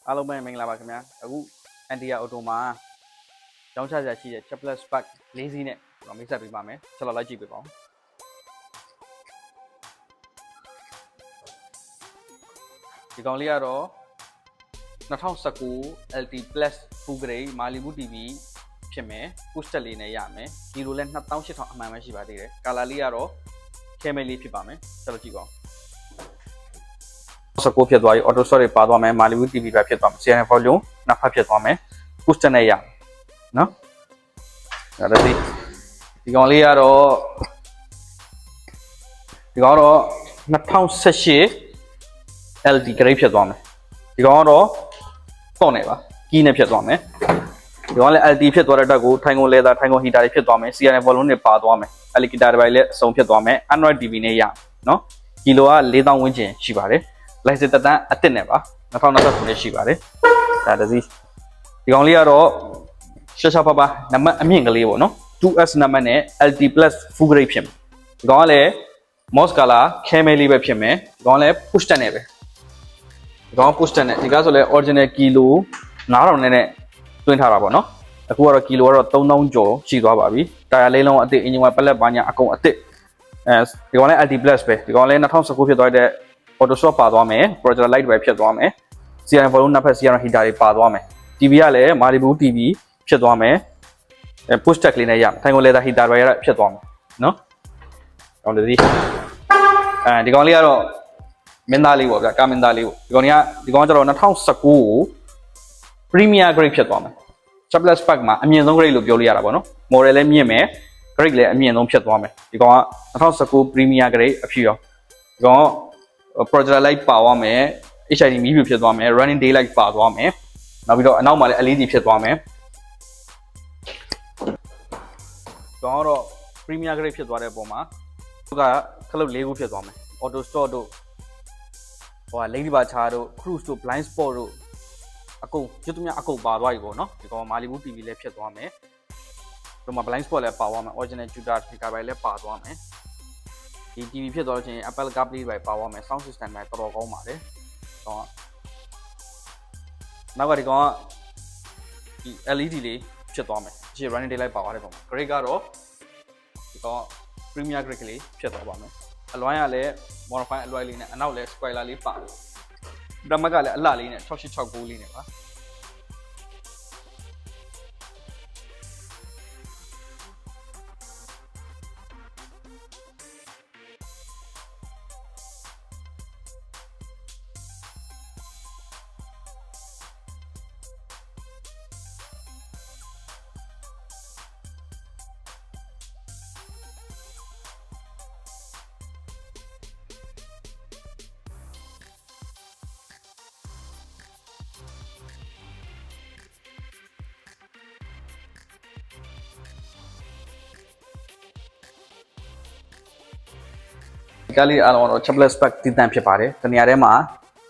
အားလုံးပဲမင်္ဂလာပါခင်ဗျာအခု Antia Auto မှာရောင်းချစရာရှိတဲ့ Chaplet Spark 4 စီးနဲ့ကျွန်တော်မိတ်ဆက်ပေးပါမယ်ဆက်လက်လိုက်ကြည့်ပေးပါဦးဒီကောင်လေးကတော့2019 LT Plus Full Grade Malibu TV ဖြစ်မယ် push start လေးနဲ့ရမယ်ဒီလိုလဲ2800အမှန်ပဲရှိပါသေးတယ် color လေးကတော့ camel လေးဖြစ်ပါမယ်ဆက်လက်ကြည့်ပါဦး19ဖြစ်သွားပြီ auto start တွေပါသွားမယ် Malibu TV ပဲဖြစ်သွားမယ် CRN volume နှစ်ဖက်ဖြစ်သွားမယ် push start နဲ့ရနော်ဒါတည်းဒီကောင်လေးကတော့2018 LT grade ဖြစ်သွားမယ်ဒီကောင်ကတော့တော့နေပါကီးနဲ့ဖြစ်သွားမယ်ဒီကောင်လည်း LT ဖြစ်သွားတဲ့အတွက်ကိုထိုင်ကုန် leather ထိုင်ကုန် heater တွေဖြစ်သွားမယ် CRN volume တွေပါသွားမယ် alligator တွေလည်းအစုံဖြစ်သွားမယ် Android TV နဲ့ရနော်ကီလိုက4000ဝန်းကျင်ရှိပါတယ်license တက်တန်းအစ်စ်နဲ့ပါ2029နဲ့ရှိပါတယ်ဒါတည်းဒီကောင်လေးကတော့ရှာပါပါနံပါတ်အမြင့်ကလေးပေါ့နော် 2S နံပါတ်နဲ့ LT Plus Full Grade ဖြစ်မယ်ဒီကောင်ကလည်း mouse color camel လေးပဲဖြစ်မယ်ဒီကောင်လည်း push တက်နေပဲဒီကောင် push တက်နေဒီကားဆိုလဲ original kilo 9000နဲ့တွင်းထားတာပေါ့နော်အခုကတော့ kilo ကတော့3000ကျော်ရှိသွားပါပြီတာယာလေးလုံးအစ်စ်အင်ဂျင်ဝိုင်ပလက်ပါညာအကုန်အစ်စ်ဒီကောင်လည်း LT Plus ပဲဒီကောင်လည်း2019ဖြစ်သွားတဲ့ auto stop ပါသွားမယ် projector light ပဲဖြစ်သွားမယ် CRN volume နှစ်ဖက် CRN heater တွေပါသွားမယ် TV ကလည်း Malibu TV ဖြစ်သွားမယ်push tag လေးနဲ့ရထိုင်ကုန် leather heater တွေရဖြစ်သွားမယ်နော်ဟောဒီဒီကောင်လေးကတော့မင်းသားလေးပေါ့ဗျာကာမင်းသားလေးပေါ့ဒီကောင်ကျတော့2019ကို Premier Grade ဖြစ်သွားမယ် Chaplet Spark မှာအမြင့်ဆုံး grade လို့ပြောလို့ရတာပေါ့နော် model လည်းမြင့်မယ် grade လည်းအမြင့်ဆုံးဖြစ်သွားမယ်ဒီကောင်က2019 Premier Grade အဖြစ်ရောဒီကောင် projector light ပါသွားမယ် HID မီးပြဖြစ်သွားမယ် running daylight ပါသွားမယ်နောက်ပြီးတော့အနောက်မှာလည်း LED ဖြစ်သွားမယ်တော့ Premier Grade ဖြစ်သွားတဲ့ပုံမှာသူကခလုတ်၄ခုဖြစ်သွားမယ် auto stop တို့ဟိုက lady bar ချာတို့ cruise တို့ blind spot တို့အကုန်ကျွတ်သမျှအကုန်ပါသွားပြီပေါ့နော်ဒီကောင် Malibu TV လည်းဖြစ်သွားမယ်ဒီမှာ blind spot လည်းပါသွားမယ် original tutor speaker ပဲလည်းပါသွားမယ်ဒီ TV ဖြစ်သွားလို့ချင်း Apple CarPlay ပဲပါသွားမယ် sound system ပဲတော်တော်ကောင်းပါတယ်တော့နောက်ကဒီကောင်ကဒီ LED လေးဖြစ်သွားမယ်ဒီ running daylight ပါသွားတဲ့ပုံမှာ grade ကတော့ဒီကောင် Premier Grade ကလေးဖြစ်သွားပါမယ်အလွိုင်းကလည်း modify အလွိုင်းလေးနဲ့အနောက်လည်း spoiler လေးပါတယ်ဓမ္မကလည်းအလှလေးနဲ့6869လေးနဲ့ပါကားလေးအားလုံးတော့ Chaplet Spark တည်တံ့ဖြစ်ပါတယ်။တနေရာထဲမှာ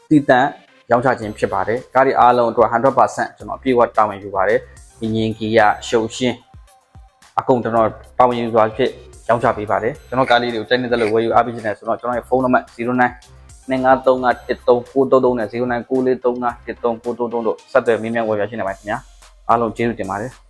တည်တံ့ရောင်းချခြင်းဖြစ်ပါတယ်။ကားလေးအားလုံးအတွက် 100% ကျွန်တော်အပြည့်အဝတာဝန်ယူပါတယ်။ညီငင်ကီရရှုံရှင်းအကုန်ကျွန်တော်တာဝန်ယူစွာဖြစ်ရောင်းချပေးပါတယ်။ကျွန်တော်ကားလေးတွေကိုတိုက်နေတဲ့လို့ဝယ်ယူအားပေးခြင်းနဲ့ဆိုတော့ကျွန်တော်ရဲ့ဖုန်းနံပါတ်09 25351333နဲ့0994351333တို့ဆက်သွယ်မေးမြန်းဝယ်ပြရှင်းနေပါခင်ဗျာ။အားလုံးကျေးဇူးတင်ပါတယ်။